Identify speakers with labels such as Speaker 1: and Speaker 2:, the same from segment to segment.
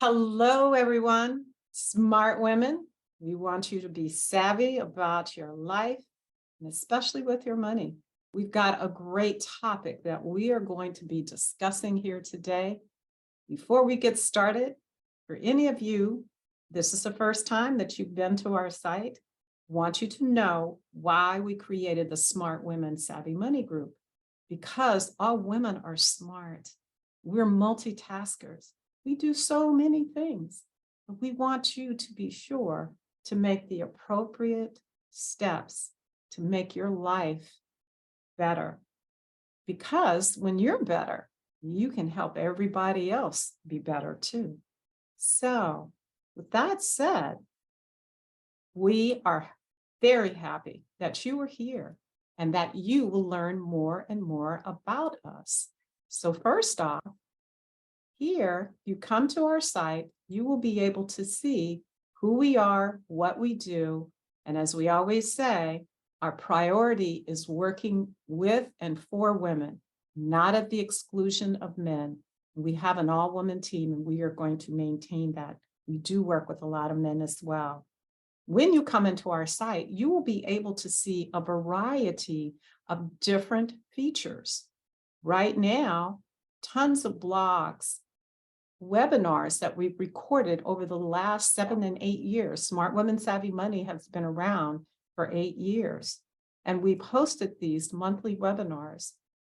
Speaker 1: Hello, everyone. Smart women. We want you to be savvy about your life and especially with your money. We've got a great topic that we are going to be discussing here today. Before we get started, for any of you, this is the first time that you've been to our site. Want you to know why we created the Smart Women Savvy Money Group, because all women are smart. We're multitaskers. We do so many things, but we want you to be sure to make the appropriate steps to make your life better. Because when you're better, you can help everybody else be better too. So, with that said, we are very happy that you are here and that you will learn more and more about us. So first off, here, you come to our site, you will be able to see who we are, what we do, and as we always say, our priority is working with and for women, not at the exclusion of men. We have an all-woman team, and we are going to maintain that. We do work with a lot of men as well. When you come into our site, you will be able to see a variety of different features. Right now, tons of blogs, webinars that we've recorded over the last 7 and 8 years. Smart Women Savvy Money has been around for 8 years. And we've hosted these monthly webinars,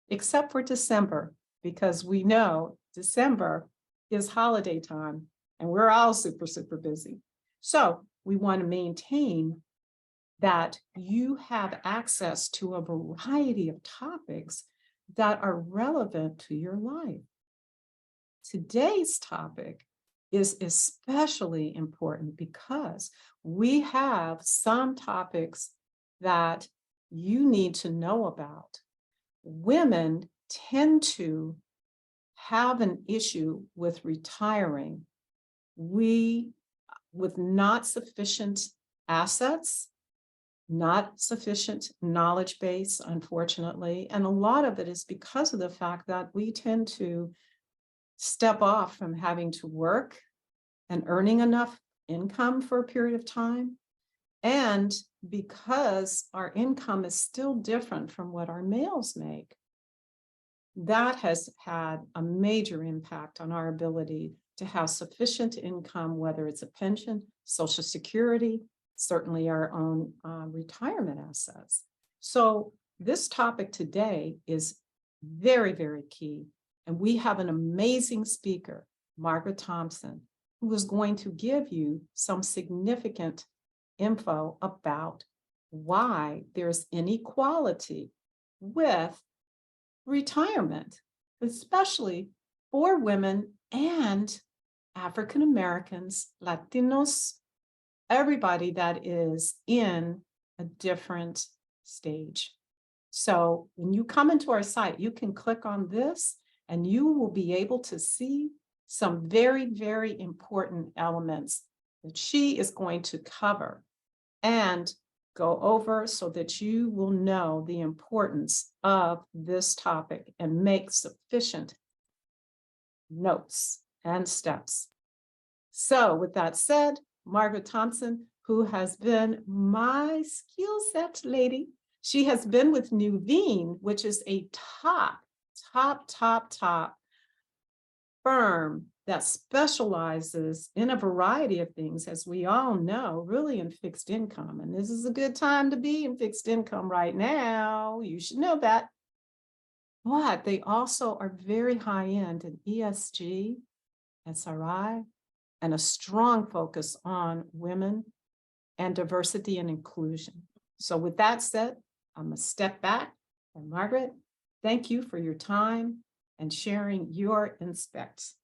Speaker 1: except for December, because we know December is holiday time and we're all super, super busy. So we want to maintain that you have access to a variety of topics that are relevant to your life. Today's topic is especially important because we have some topics that you need to know about. Women tend to have an issue with retiring. With not sufficient assets, not sufficient knowledge base, unfortunately, and a lot of it is because of the fact that we tend to step off from having to work and earning enough income for a period of time. And because our income is still different from what our males make, that has had a major impact on our ability to have sufficient income, whether it's a pension, Social Security, certainly our own retirement assets. So this topic today is very, very key. And we have an amazing speaker, Margaret Thompson, who is going to give you some significant info about why there's inequality with retirement, especially for women and African Americans, Latinos, everybody that is in a different stage. So when you come into our site, you can click on this and you will be able to see some very, very important elements that she is going to cover and go over so that you will know the importance of this topic and make sufficient notes and steps. So with that said, Margaret Thompson, who has been my skill set lady, she has been with Nuveen, which is a top firm that specializes in a variety of things, as we all know, really in fixed income. And this is a good time to be in fixed income right now. You should know that. But they also are very high end in ESG, SRI, and a strong focus on women and diversity and inclusion. So with that said, I'm going to step back. And Margaret, thank you for your time and sharing your insights.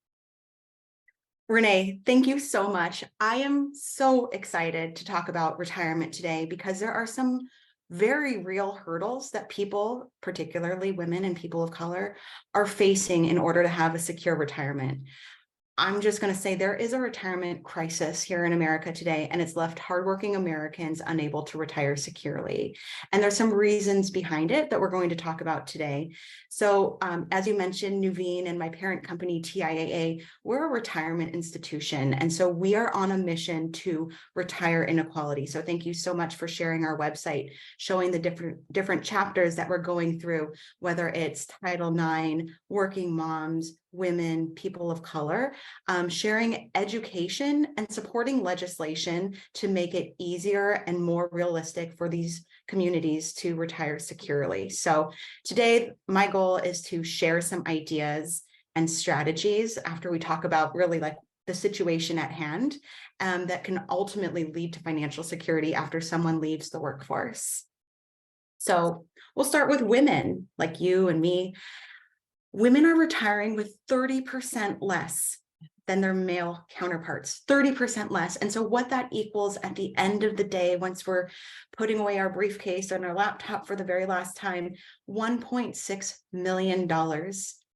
Speaker 2: Renee, thank you so much. I am so excited to talk about retirement today because there are some very real hurdles that people, particularly women and people of color, are facing in order to have a secure retirement. I'm just going to say there is a retirement crisis here in America today, and it's left hardworking Americans unable to retire securely. And there's some reasons behind it that we're going to talk about today. So as you mentioned, Nuveen and my parent company, TIAA, we're a retirement institution. And so we are on a mission to retire inequality. So thank you so much for sharing our website, showing the different chapters that we're going through, whether it's Title IX, working moms, women, people of color, sharing education and supporting legislation to make it easier and more realistic for these communities to retire securely. So today, my goal is to share some ideas and strategies after we talk about really like the situation at hand that can ultimately lead to financial security after someone leaves the workforce. So we'll start with women like you and me. Women are retiring with 30% less than their male counterparts, 30% less. And so what that equals at the end of the day, once we're putting away our briefcase and our laptop for the very last time, $1.6 million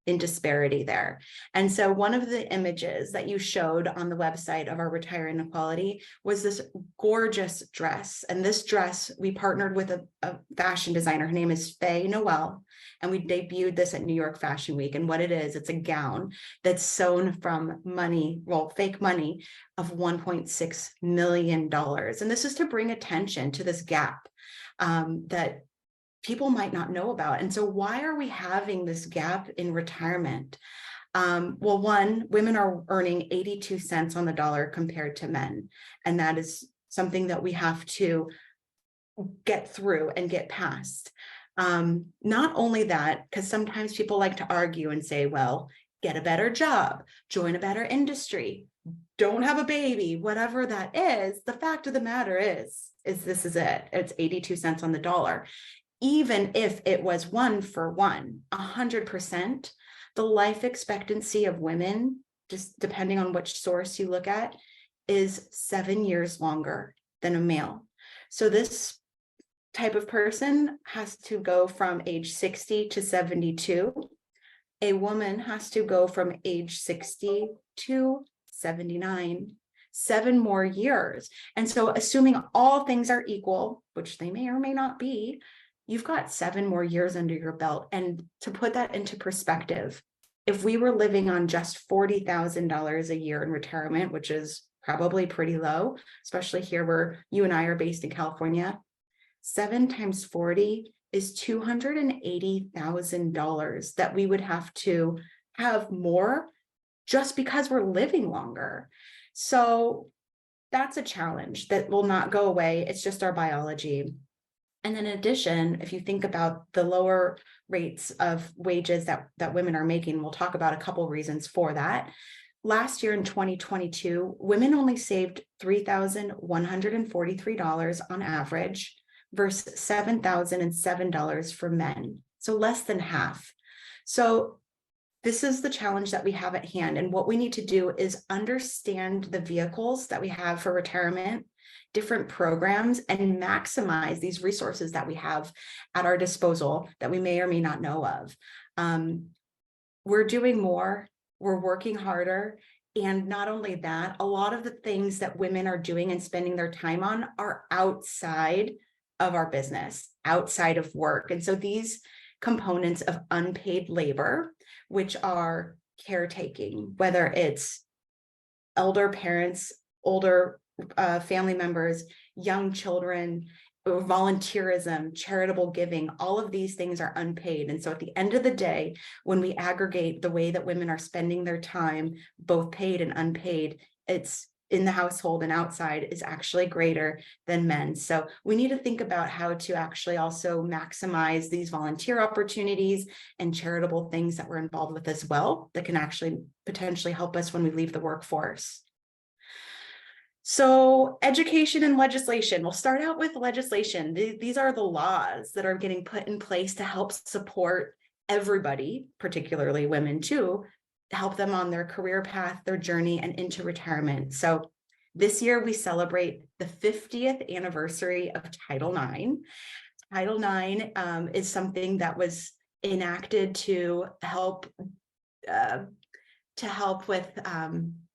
Speaker 2: in disparity there. And so one of the images that you showed on the website of our Retire Inequality was this gorgeous dress. And this dress, we partnered with a fashion designer. Her name is Faye Noel. And we debuted this at New York Fashion Week. And what it is, it's a gown that's sewn from money, well, fake money of $1.6 million. And this is to bring attention to this gap that people might not know about. And so why are we having this gap in retirement? Well, one, women are earning 82 cents on the dollar compared to men. And that is something that we have to get through and get past. Not only that, because sometimes people like to argue and say, well, get a better job, join a better industry, don't have a baby, whatever that is. The fact of the matter is this is it. It's 82 cents on the dollar. Even if it was 1-for-1, 100%, the life expectancy of women, just depending on which source you look at, is 7 years longer than a male. So this type of person has to go from age 60 to 72. A woman has to go from age 60 to 79, 7 more years. And so assuming all things are equal, which they may or may not be, you've got 7 more years under your belt. And to put that into perspective, if we were living on just $40,000 a year in retirement, which is probably pretty low, especially here where you and I are based in California, 7 times 40 is $280,000 that we would have to have more just because we're living longer. So that's a challenge that will not go away. It's just our biology. And in addition, if you think about the lower rates of wages that women are making, we'll talk about a couple of reasons for that. Last year in 2022, women only saved $3,143 on average versus $7,007 for men. So less than half. So this is the challenge that we have at hand. And what we need to do is understand the vehicles that we have for retirement, different programs, and maximize these resources that we have at our disposal that we may or may not know of. We're doing more, we're working harder. And not only that, a lot of the things that women are doing and spending their time on are outside of our business, outside of work. And so these components of unpaid labor, which are caretaking, whether it's elder parents, older family members, young children, volunteerism, charitable giving, all of these things are unpaid. And so at the end of the day, when we aggregate the way that women are spending their time, both paid and unpaid, it's in the household and outside is actually greater than men. So we need to think about how to actually also maximize these volunteer opportunities and charitable things that we're involved with as well that can actually potentially help us when we leave the workforce. So education and legislation, we'll start out with legislation. These are the laws that are getting put in place to help support everybody, particularly women too, to help them on their career path, their journey, and into retirement. So this year we celebrate the 50th anniversary of Title IX. Title IX is something that was enacted to help to help with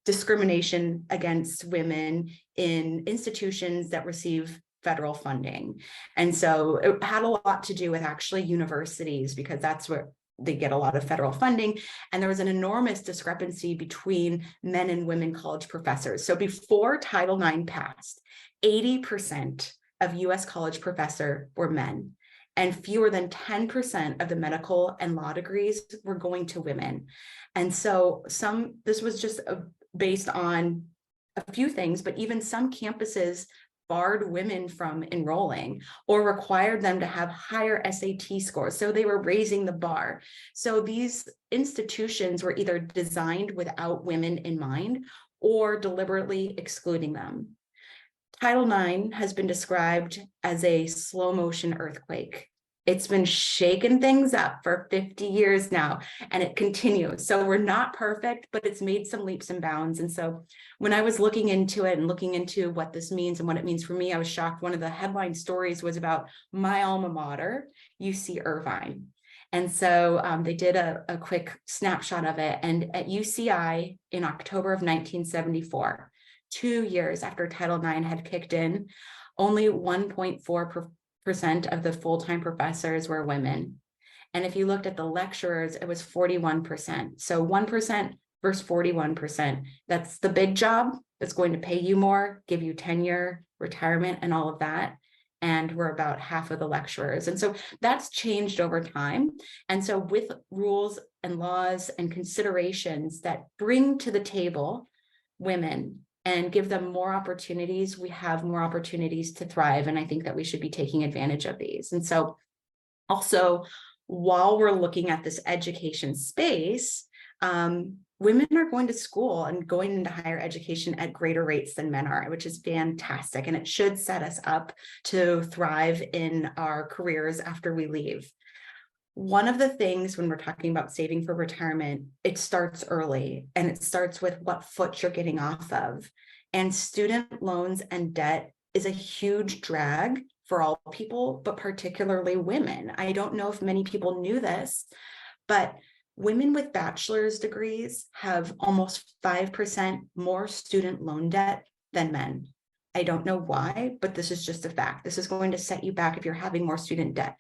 Speaker 2: discrimination against women in institutions that receive federal funding. And so it had a lot to do with actually universities, because that's where they get a lot of federal funding. And there was an enormous discrepancy between men and women college professors. So before Title IX passed, 80% of US college professors were men, and fewer than 10% of the medical and law degrees were going to women. And so this was just based on a few things, but even some campuses barred women from enrolling or required them to have higher SAT scores. So they were raising the bar. So these institutions were either designed without women in mind or deliberately excluding them. Title IX has been described as a slow motion earthquake. It's been shaking things up for 50 years now, and it continues. So we're not perfect, but it's made some leaps and bounds. And so when I was looking into it and looking into what this means and what it means for me, I was shocked. One of the headline stories was about my alma mater, UC Irvine. And so they did a quick snapshot of it. And at UCI in October of 1974, 2 years after Title IX had kicked in, only 1.4% of the full-time professors were women. And if you looked at the lecturers, it was 41%. So 1% versus 41%. That's the big job that's going to pay you more, give you tenure, retirement, and all of that. And we're about half of the lecturers. And so that's changed over time. And so with rules and laws and considerations that bring to the table women and give them more opportunities, we have more opportunities to thrive. And I think that we should be taking advantage of these. And so also, while we're looking at this education space, women are going to school and going into higher education at greater rates than men are, which is fantastic. And it should set us up to thrive in our careers after we leave. One of the things when we're talking about saving for retirement, it starts early, and it starts with what foot you're getting off of. And student loans and debt is a huge drag for all people, but particularly women. I don't know if many people knew this, but women with bachelor's degrees have almost 5% more student loan debt than men. I don't know why, but this is just a fact. This is going to set you back if you're having more student debt.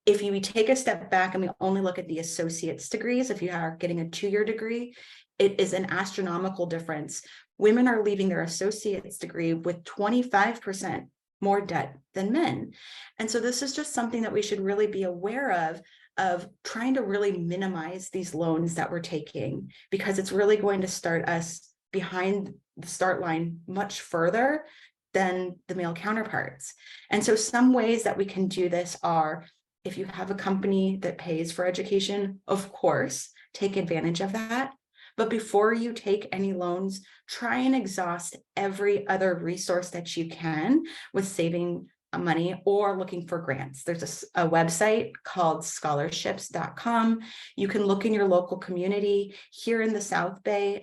Speaker 2: If you take a step back and we only look at the associate's degrees, if you are getting a 2-year degree, it is an astronomical difference. Women are leaving their associate's degree with 25% more debt than men. And so this is just something that we should really be aware of trying to really minimize these loans that we're taking, because it's really going to start us behind the start line much further than the male counterparts. And so some ways that we can do this are, if you have a company that pays for education, of course, take advantage of that. But before you take any loans, try and exhaust every other resource that you can with saving money or looking for grants. There's a website called scholarships.com. You can look in your local community. Here in the South Bay,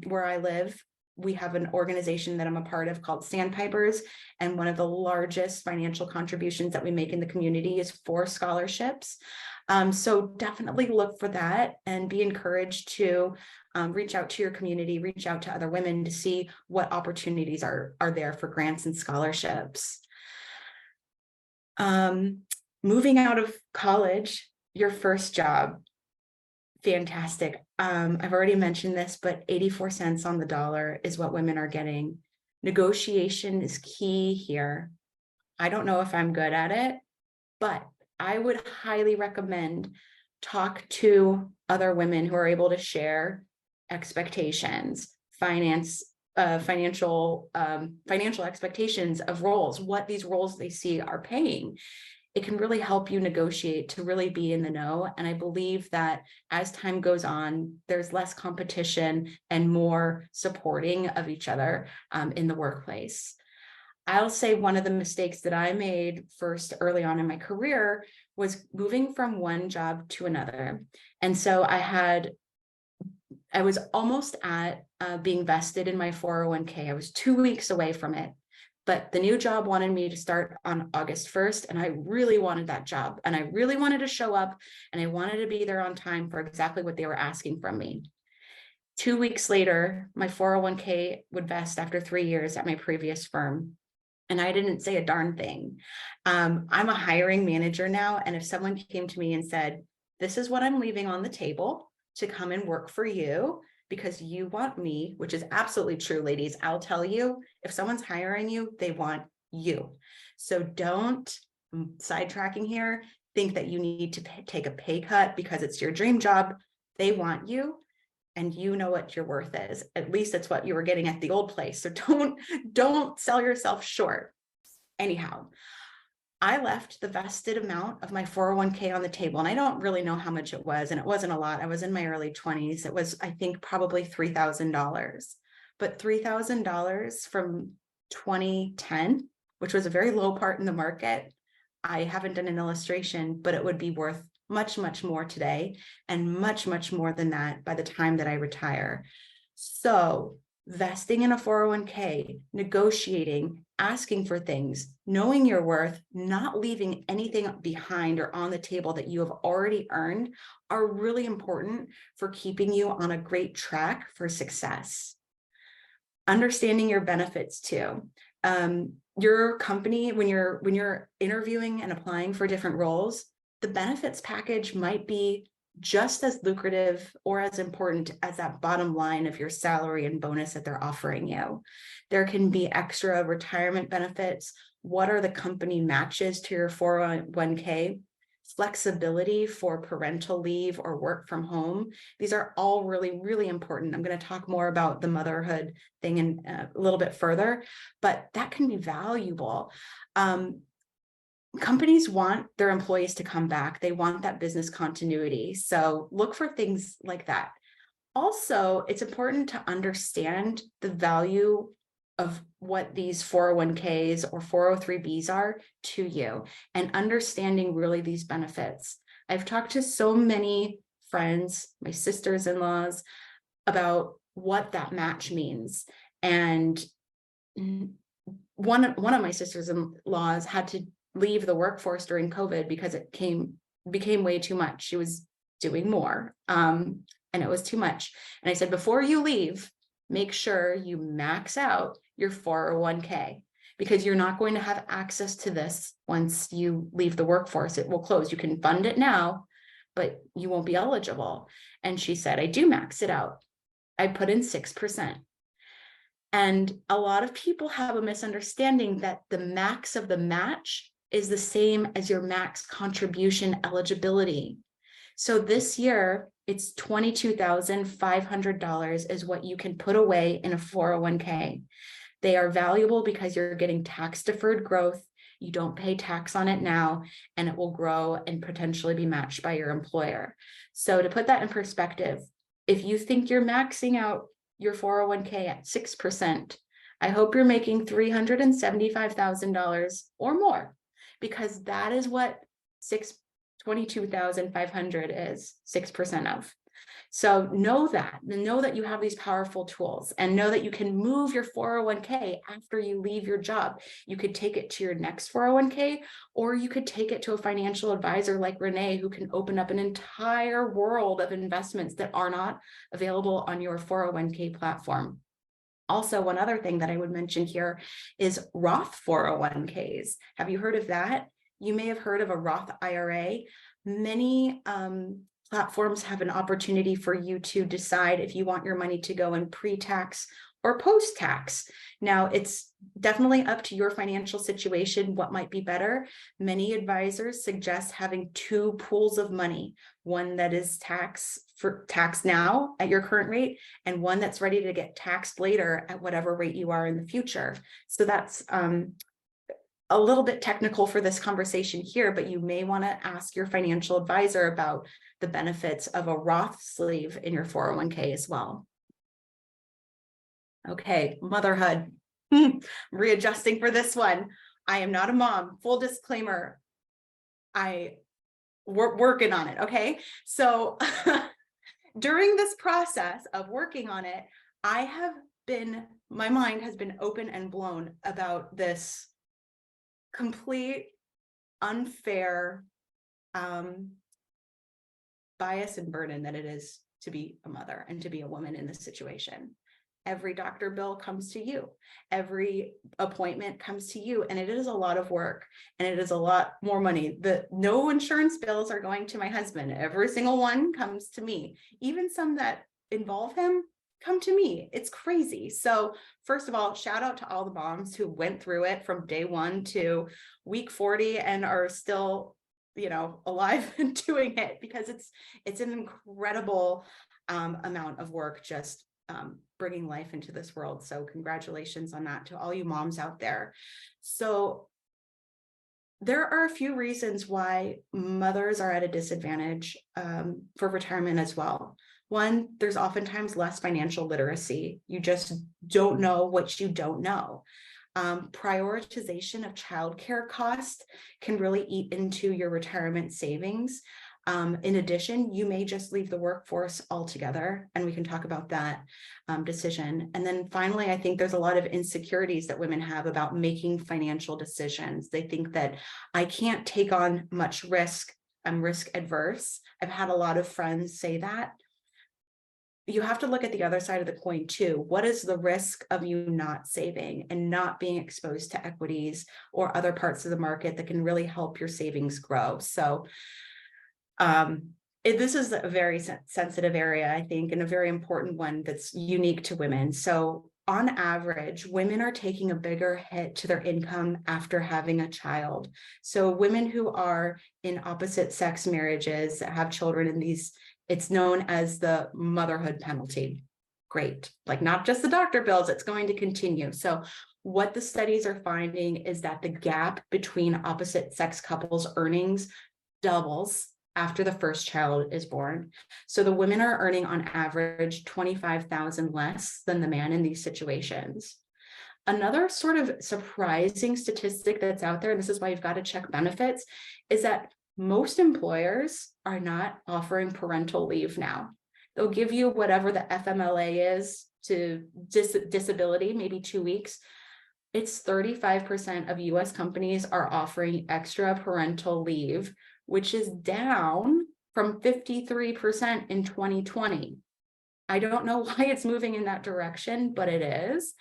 Speaker 2: where I live, we have an organization that I'm a part of called Sandpipers, and one of the largest financial contributions that we make in the community is for scholarships. So definitely look for that and be encouraged to reach out to your community, reach out to other women to see what opportunities are there for grants and scholarships. Moving out of college, your first job, fantastic. I've already mentioned this, but 84 cents on the dollar is what women are getting. Negotiation is key here. I don't know if I'm good at it, but I would highly recommend talk to other women who are able to share expectations, financial expectations of roles, what these roles they see are paying. It can really help you negotiate to really be in the know. And I believe that as time goes on, there's less competition and more supporting of each other in the workplace. I'll say one of the mistakes that I made first early on in my career was moving from one job to another. And so I was almost at being vested in my 401k. I was 2 weeks away from it. But the new job wanted me to start on August 1st, and I really wanted that job, and I really wanted to show up, and I wanted to be there on time for exactly what they were asking from me. 2 weeks later, my 401k would vest after 3 years at my previous firm. And I didn't say a darn thing. I'm a hiring manager now. And if someone came to me and said, this is what I'm leaving on the table to come and work for you because you want me, which is absolutely true, ladies. I'll tell you, if someone's hiring you, they want you. So don't, sidetracking here, think that you need to take a pay cut because it's your dream job. They want you. And you know what your worth is. At least it's what you were getting at the old place. So don't sell yourself short. Anyhow, I left the vested amount of my 401k on the table, and I don't really know how much it was, and it wasn't a lot. I was in my early 20s. It was, I think, probably $3,000. But $3,000 from 2010, which was a very low part in the market. I haven't done an illustration, but it would be worth much, much more today, and much, much more than that by the time that I retire. So vesting in a 401k, negotiating, asking for things, knowing your worth, not leaving anything behind or on the table that you have already earned are really important for keeping you on a great track for success. Understanding your benefits too. Your company, when you're interviewing and applying for different roles, the benefits package might be just as lucrative or as important as that bottom line of your salary and bonus that they're offering you. There can be extra retirement benefits. What are the company matches to your 401k? Flexibility for parental leave or work from home. These are all really, really important. I'm going to talk more about the motherhood thing in a little bit further, but that can be valuable. Companies want their employees to come back. They want that business continuity. So look for things like that. Also, it's important to understand the value of what these 401ks or 403bs are to you and understanding really these benefits. I've talked to so many friends, my sisters-in-laws, about what that match means. And one of my sisters-in-laws had to leave the workforce during COVID because it became way too much. She was doing more, and it was too much. And I said, before you leave, make sure you max out your 401k, because you're not going to have access to this once you leave the workforce. It will close. You can fund it now, but you won't be eligible. And she said, I do max it out. I put in 6%. And a lot of people have a misunderstanding that the max of the match is the same as your max contribution eligibility. So this year, it's $22,500 is what you can put away in a 401k. They are valuable because you're getting tax deferred growth. You don't pay tax on it now, and it will grow and potentially be matched by your employer. So to put that in perspective, if you think you're maxing out your 401k at 6%, I hope you're making $375,000 or more, because that is what 22,500 is 6% of. So know that you have these powerful tools, and know that you can move your 401k after you leave your job. You could take it to your next 401k, or you could take it to a financial advisor like Renee, who can open up an entire world of investments that are not available on your 401k platform. Also, one other thing that I would mention here is Roth 401ks. Have you heard of that? You may have heard of a Roth IRA. Many platforms have an opportunity for you to decide if you want your money to go in pre-tax or post-tax. Now, it's definitely up to your financial situation what might be better. Many advisors suggest having two pools of money, one that is tax now at your current rate, and one that's ready to get taxed later at whatever rate you are in the future. So that's a little bit technical for this conversation here, but you may want to ask your financial advisor about the benefits of a Roth sleeve in your 401k as well. Okay, motherhood. Readjusting for this one. I am not a mom. Full disclaimer. We're working on it. Okay. So during this process of working on it, my mind has been open and blown about this complete unfair bias and burden that it is to be a mother and to be a woman in this situation. Every doctor bill comes to you. Every appointment comes to you. And it is a lot of work, and it is a lot more money. No insurance bills are going to my husband. Every single one comes to me. Even some that involve him come to me. It's crazy. So first of all, shout out to all the moms who went through it from day 1 to week 40 and are still, alive and doing it, because it's an incredible amount of work, just bringing life into this world. So congratulations on that to all you moms out there. So there are a few reasons why mothers are at a disadvantage for retirement as well. One, there's oftentimes less financial literacy. You just don't know what you don't know. Prioritization of childcare costs can really eat into your retirement savings. In addition, you may just leave the workforce altogether, and we can talk about that decision. And then finally, I think there's a lot of insecurities that women have about making financial decisions. They think that I can't take on much risk. I'm risk adverse. I've had a lot of friends say that. You have to look at the other side of the coin too. What is the risk of you not saving and not being exposed to equities or other parts of the market that can really help your savings grow? So this is a very sensitive area, I think, and a very important one that's unique to women. So on average, women are taking a bigger hit to their income after having a child. So women who are in opposite sex marriages that have children in these, it's known as the motherhood penalty. Great. Like, not just the doctor bills, it's going to continue. So what the studies are finding is that the gap between opposite sex couples' earnings doubles after the first child is born. So the women are earning on average $25,000 less than the man in these situations. Another sort of surprising statistic that's out there, and this is why you've got to check benefits, is that most employers are not offering parental leave now. They'll give you whatever the FMLA is to disability, maybe 2 weeks. It's 35% of US companies are offering extra parental leave, which is down from 53% in 2020. I don't know why it's moving in that direction, but it is.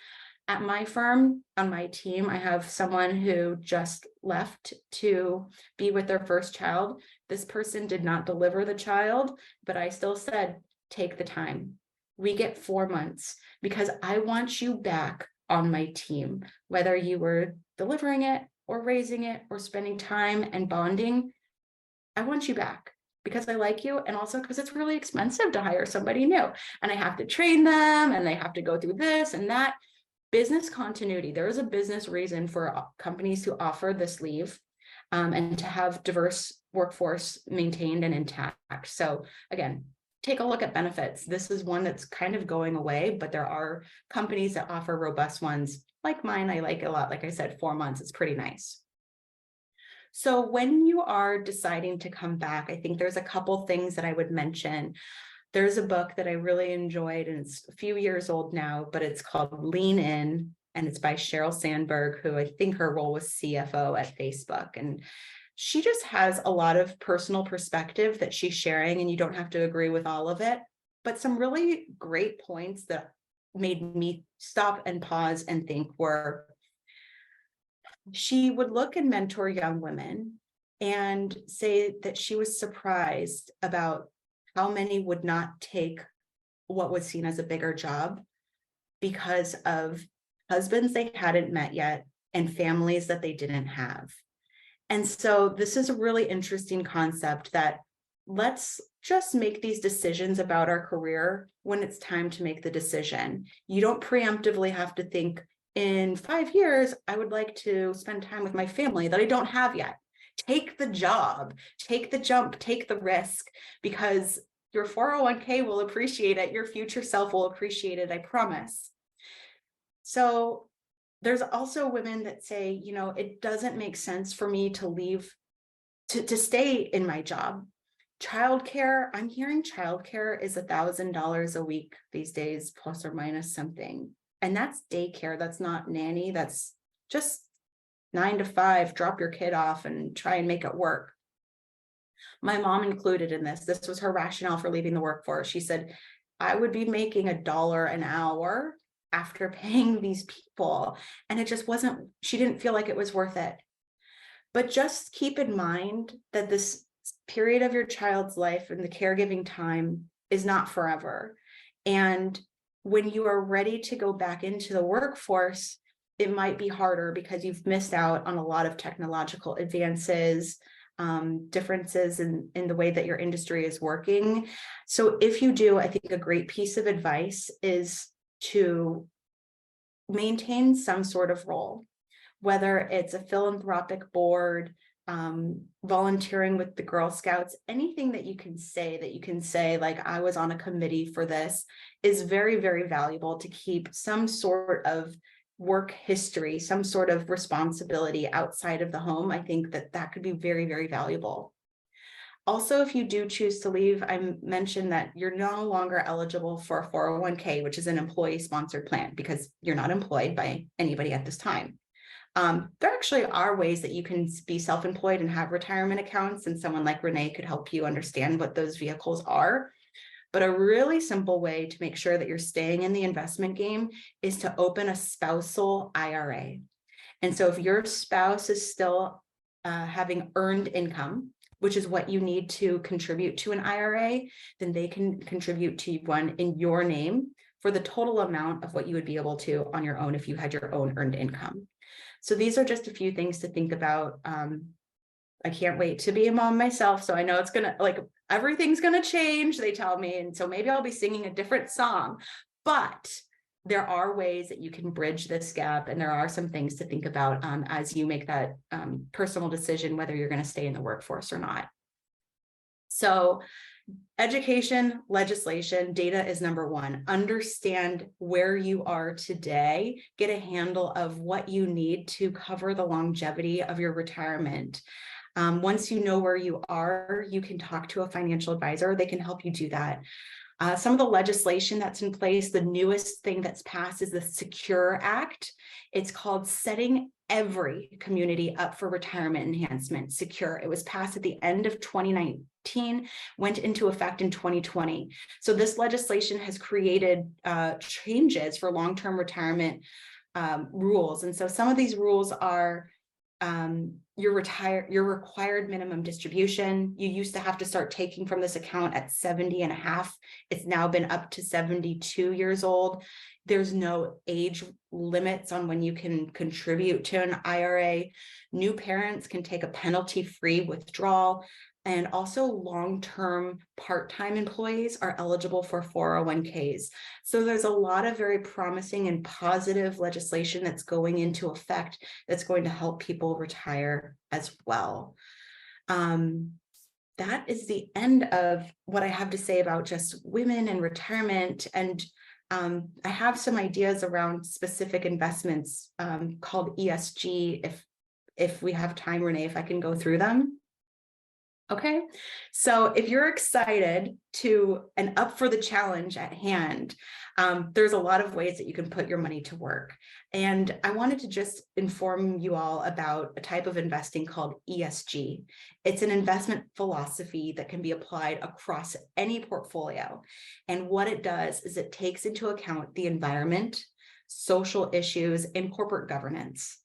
Speaker 2: At my firm, on my team, I have someone who just left to be with their first child. This person did not deliver the child, but I still said, take the time. We get 4 months because I want you back on my team, whether you were delivering it or raising it or spending time and bonding. I want you back because I like you, and also because it's really expensive to hire somebody new, and I have to train them and they have to go through this and that. Business continuity. There is a business reason for companies to offer this leave and to have diverse workforce maintained and intact. So again, take a look at benefits. This is one that's kind of going away, but there are companies that offer robust ones like mine. I like it a lot. Like I said, 4 months, it's pretty nice. So when you are deciding to come back, I think there's a couple things that I would mention. There's a book that I really enjoyed, and it's a few years old now, but it's called Lean In, and it's by Sheryl Sandberg, who I think her role was CFO at Facebook. And she just has a lot of personal perspective that she's sharing, and you don't have to agree with all of it, but some really great points that made me stop and pause and think were, she would look and mentor young women and say that she was surprised about how many would not take what was seen as a bigger job because of husbands they hadn't met yet and families that they didn't have. And so this is a really interesting concept that let's just make these decisions about our career when it's time to make the decision. You don't preemptively have to think, in 5 years, I would like to spend time with my family that I don't have yet. Take the job, take the jump, take the risk, because your 401k will appreciate it. Your future self will appreciate it, I promise. So there's also women that say, it doesn't make sense for me to leave, to stay in my job. Childcare, I'm hearing childcare is $1,000 a week these days, plus or minus something. And that's daycare. That's not nanny. That's just 9 to 5, drop your kid off and try and make it work. My mom included in this. This was her rationale for leaving the workforce. She said, I would be making $1 an hour after paying these people. And it just wasn't, she didn't feel like it was worth it. But just keep in mind that this period of your child's life and the caregiving time is not forever. And when you are ready to go back into the workforce, it might be harder because you've missed out on a lot of technological advances, differences in the way that your industry is working. So if you do, I think a great piece of advice is to maintain some sort of role, whether it's a philanthropic board, volunteering with the Girl Scouts, anything that you can say, like, I was on a committee for this, is very, very valuable to keep some sort of work history, some sort of responsibility outside of the home. I think that that could be very, very valuable. Also, if you do choose to leave, I mentioned that you're no longer eligible for a 401k, which is an employee-sponsored plan, because you're not employed by anybody at this time. There actually are ways that you can be self-employed and have retirement accounts, and someone like Renee could help you understand what those vehicles are. But a really simple way to make sure that you're staying in the investment game is to open a spousal IRA. And so if your spouse is still having earned income, which is what you need to contribute to an IRA, then they can contribute to one in your name for the total amount of what you would be able to on your own if you had your own earned income. So these are just a few things to think about. I can't wait to be a mom myself. So I know it's gonna, like, everything's gonna change, they tell me. And so maybe I'll be singing a different song, but there are ways that you can bridge this gap. And there are some things to think about as you make that personal decision, whether you're gonna stay in the workforce or not. So education, legislation, data is number one. Understand where you are today, get a handle of what you need to cover the longevity of your retirement. Once you know where you are, you can talk to a financial advisor. They can help you do that. Some of the legislation that's in place, the newest thing that's passed is the Secure Act. It's called Setting Every Community Up for Retirement Enhancement, Secure. It was passed at the end of 2019, went into effect in 2020. So this legislation has created changes for long-term retirement rules. And so some of these rules are your required minimum distribution. You used to have to start taking from this account at 70 and a half. It's now been up to 72 years old. There's no age limits on when you can contribute to an IRA. New parents can take a penalty-free withdrawal. And also long-term part-time employees are eligible for 401ks. So there's a lot of very promising and positive legislation that's going into effect that's going to help people retire as well. That is the end of what I have to say about just women and retirement. And I have some ideas around specific investments called ESG. If we have time, Renee, if I can go through them. Okay, so if you're excited to and up for the challenge at hand, there's a lot of ways that you can put your money to work. And I wanted to just inform you all about a type of investing called ESG. It's an investment philosophy that can be applied across any portfolio. And what it does is it takes into account the environment, social issues, and corporate governance.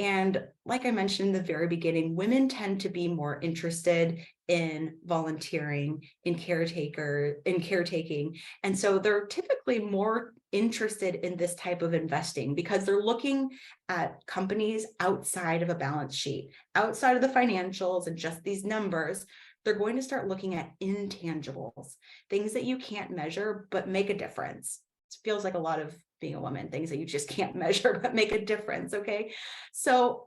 Speaker 2: And like I mentioned in the very beginning, women tend to be more interested in volunteering, in caretaking. And so they're typically more interested in this type of investing because they're looking at companies outside of a balance sheet, outside of the financials and just these numbers. They're going to start looking at intangibles, things that you can't measure, but make a difference. It feels like a lot of being a woman, things that you just can't measure, but make a difference. Okay. So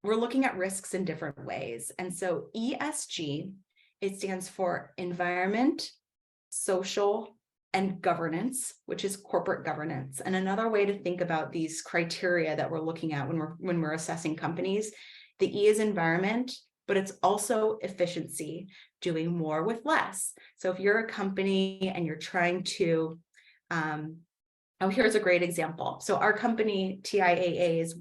Speaker 2: we're looking at risks in different ways. And so ESG, it stands for environment, social, and governance, which is corporate governance. And another way to think about these criteria that we're looking at when we're assessing companies, the E is environment, but it's also efficiency, doing more with less. So if you're a company and you're trying to here's a great example. So our company, TIAA, is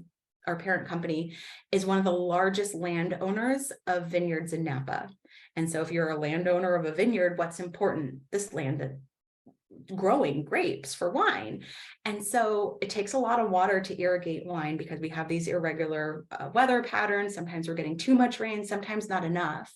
Speaker 2: our parent company, is one of the largest landowners of vineyards in Napa. And so if you're a landowner of a vineyard, what's important? This land growing grapes for wine. And so it takes a lot of water to irrigate wine because we have these irregular weather patterns. Sometimes we're getting too much rain, sometimes not enough.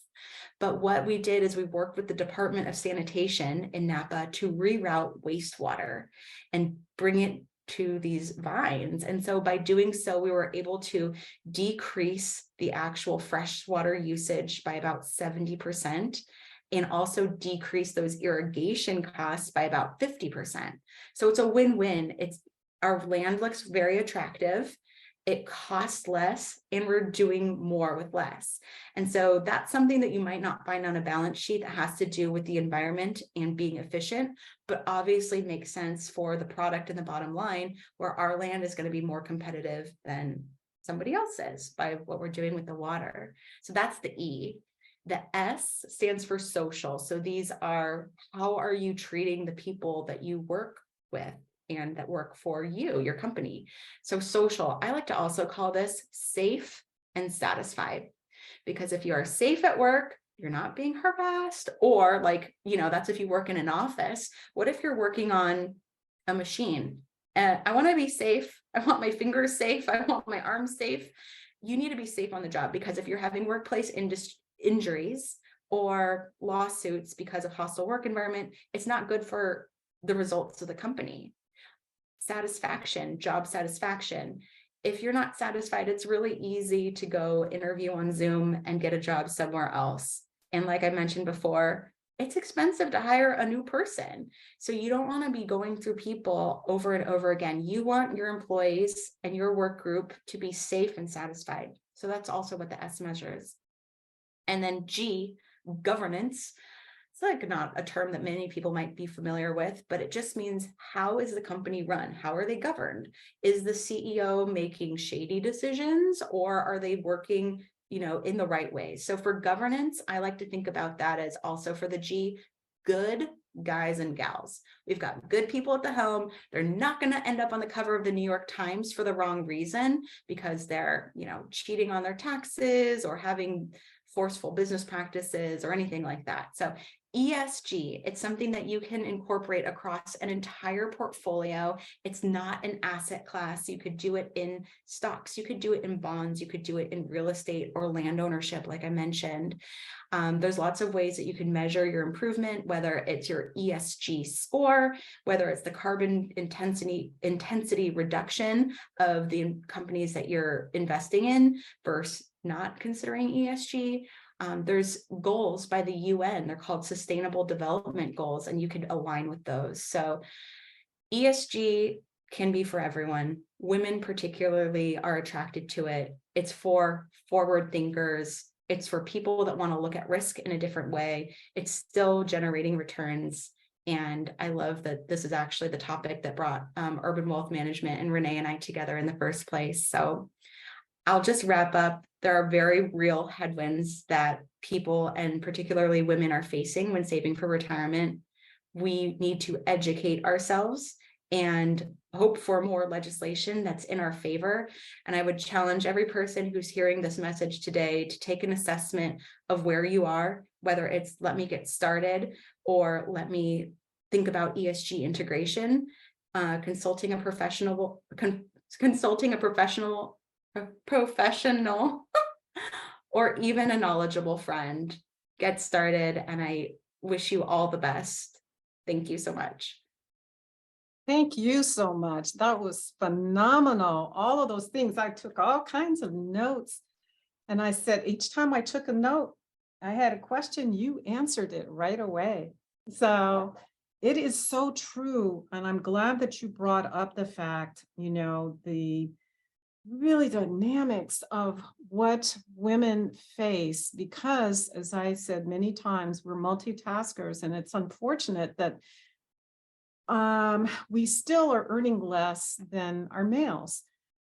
Speaker 2: But what we did is we worked with the Department of Sanitation in Napa to reroute wastewater and bring it to these vines. And so by doing so, we were able to decrease the actual freshwater usage by about 70%. And also decrease those irrigation costs by about 50%. So it's a win-win. Our land looks very attractive. It costs less, and we're doing more with less. And so that's something that you might not find on a balance sheet that has to do with the environment and being efficient, but obviously makes sense for the product and the bottom line, where our land is going to be more competitive than somebody else's by what we're doing with the water. So that's the E. The S stands for social. So these are, how are you treating the people that you work with and that work for you, your company? So social, I like to also call this safe and satisfied, because if you are safe at work, you're not being harassed, or like, that's if you work in an office. What if you're working on a machine? I want to be safe. I want my fingers safe. I want my arms safe. You need to be safe on the job, because if you're having workplace injuries or lawsuits because of hostile work environment, it's not good for the results of the company. Satisfaction, job satisfaction. If you're not satisfied, it's really easy to go interview on Zoom and get a job somewhere else. And like I mentioned before, it's expensive to hire a new person. So you don't want to be going through people over and over again. You want your employees and your work group to be safe and satisfied. So that's also what the S measures. And then G, governance. It's like not a term that many people might be familiar with, but it just means, how is the company run? How are they governed? Is the CEO making shady decisions, or are they working, in the right way? So for governance, I like to think about that as also, for the G, good guys and gals. We've got good people at the helm. They're not going to end up on the cover of the New York Times for the wrong reason, because they're, cheating on their taxes or having forceful business practices or anything like that. So ESG, it's something that you can incorporate across an entire portfolio. It's not an asset class. You could do it in stocks, you could do it in bonds, you could do it in real estate or land ownership, like I mentioned. There's lots of ways that you can measure your improvement, whether it's your ESG score, whether it's the carbon intensity reduction of the companies that you're investing in versus not considering ESG. There's goals by the UN. They're called Sustainable Development Goals, and you can align with those. So ESG can be for everyone. Women particularly are attracted to it. It's for forward thinkers. It's for people that want to look at risk in a different way. It's still generating returns. And I love that this is actually the topic that brought urban wealth management and Renee and I together in the first place. So I'll just wrap up. There are very real headwinds that people, and particularly women, are facing when saving for retirement. We need to educate ourselves and hope for more legislation that's in our favor. And I would challenge every person who's hearing this message today to take an assessment of where you are, whether it's let me get started or let me think about ESG integration, consulting a professional, or even a knowledgeable friend. Get started, and I wish you all the best. Thank you so much.
Speaker 1: Thank you so much. That was phenomenal. All of those things. I took all kinds of notes, and I said each time I took a note, I had a question, you answered it right away. So it is so true. And I'm glad that you brought up the fact, the really dynamics of what women face, because as I said many times, we're multitaskers, and it's unfortunate that we still are earning less than our males.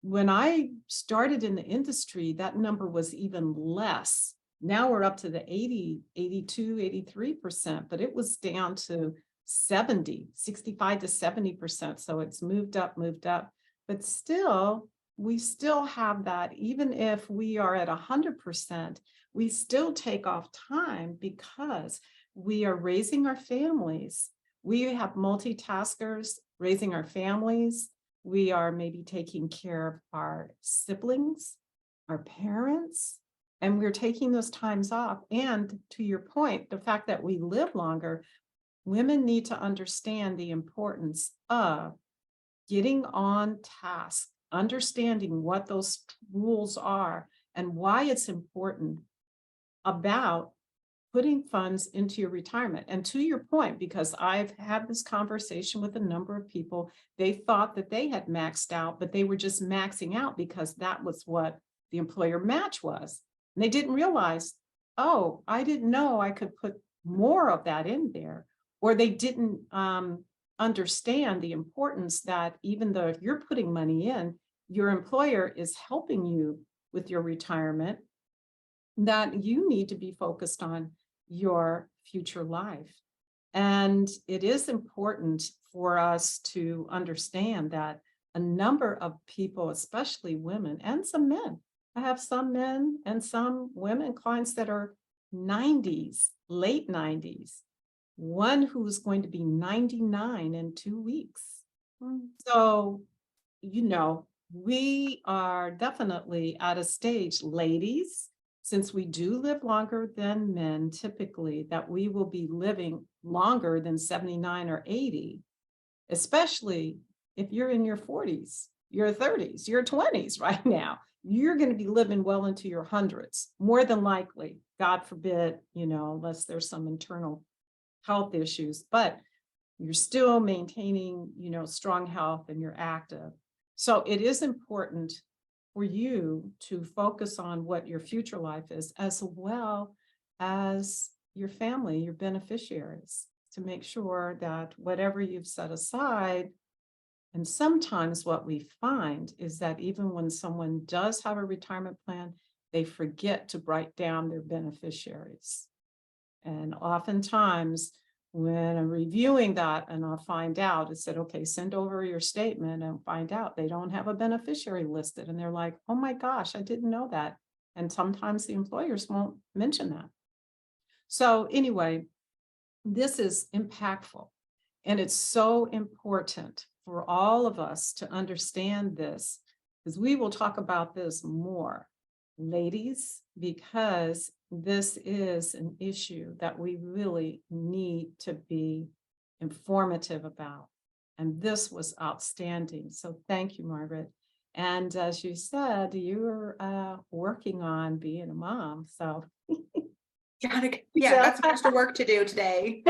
Speaker 1: When I started in the industry, that number was even less. Now we're up to the 80, 82, 83%, but it was down to 65 to 70%. So it's moved up, but still we still have that, even if we are at 100%, we still take off time because we are raising our families. We have multitaskers raising our families. We are maybe taking care of our siblings, our parents, and we're taking those times off. And to your point, the fact that we live longer, women need to understand the importance of getting on task, understanding what those rules are and why it's important about putting funds into your retirement. And to your point, because I've had this conversation with a number of people, they thought that they had maxed out, but they were just maxing out because that was what the employer match was. And they didn't realize, oh, I didn't know I could put more of that in there. Or they didn't understand the importance that even though if you're putting money in, your employer is helping you with your retirement, that you need to be focused on your future life. And it is important for us to understand that a number of people, especially women and some men, I have some men and some women clients that are 90s, late 90s, one who's going to be 99 in 2 weeks. So, we are definitely at a stage, ladies, since we do live longer than men typically, that we will be living longer than 79 or 80, especially if you're in your 40s, your 30s, your 20s right now. You're going to be living well into your hundreds, more than likely, God forbid, unless there's some internal health issues, but you're still maintaining, strong health and you're active. So it is important for you to focus on what your future life is, as well as your family, your beneficiaries, to make sure that whatever you've set aside. And sometimes what we find is that even when someone does have a retirement plan, they forget to write down their beneficiaries. And oftentimes when I'm reviewing that and I'll find out, it said, okay, send over your statement, and find out they don't have a beneficiary listed. And they're like, oh my gosh, I didn't know that. And sometimes the employers won't mention that. So anyway, this is impactful. And it's so important for all of us to understand this, because we will talk about this more, ladies, because this is an issue that we really need to be informative about. And this was outstanding. So thank you, Margaret. And as you said, you're working on being a mom. So
Speaker 2: yeah, got some extra work to do today.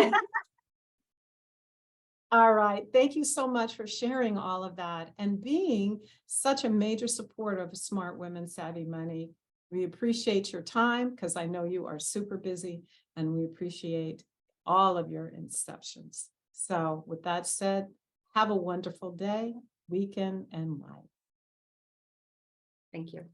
Speaker 1: all right. Thank you so much for sharing all of that and being such a major supporter of Smart Women Savvy Money. We appreciate your time because I know you are super busy, and we appreciate all of your inceptions. So with that said, have a wonderful day, weekend, and life.
Speaker 2: Thank you.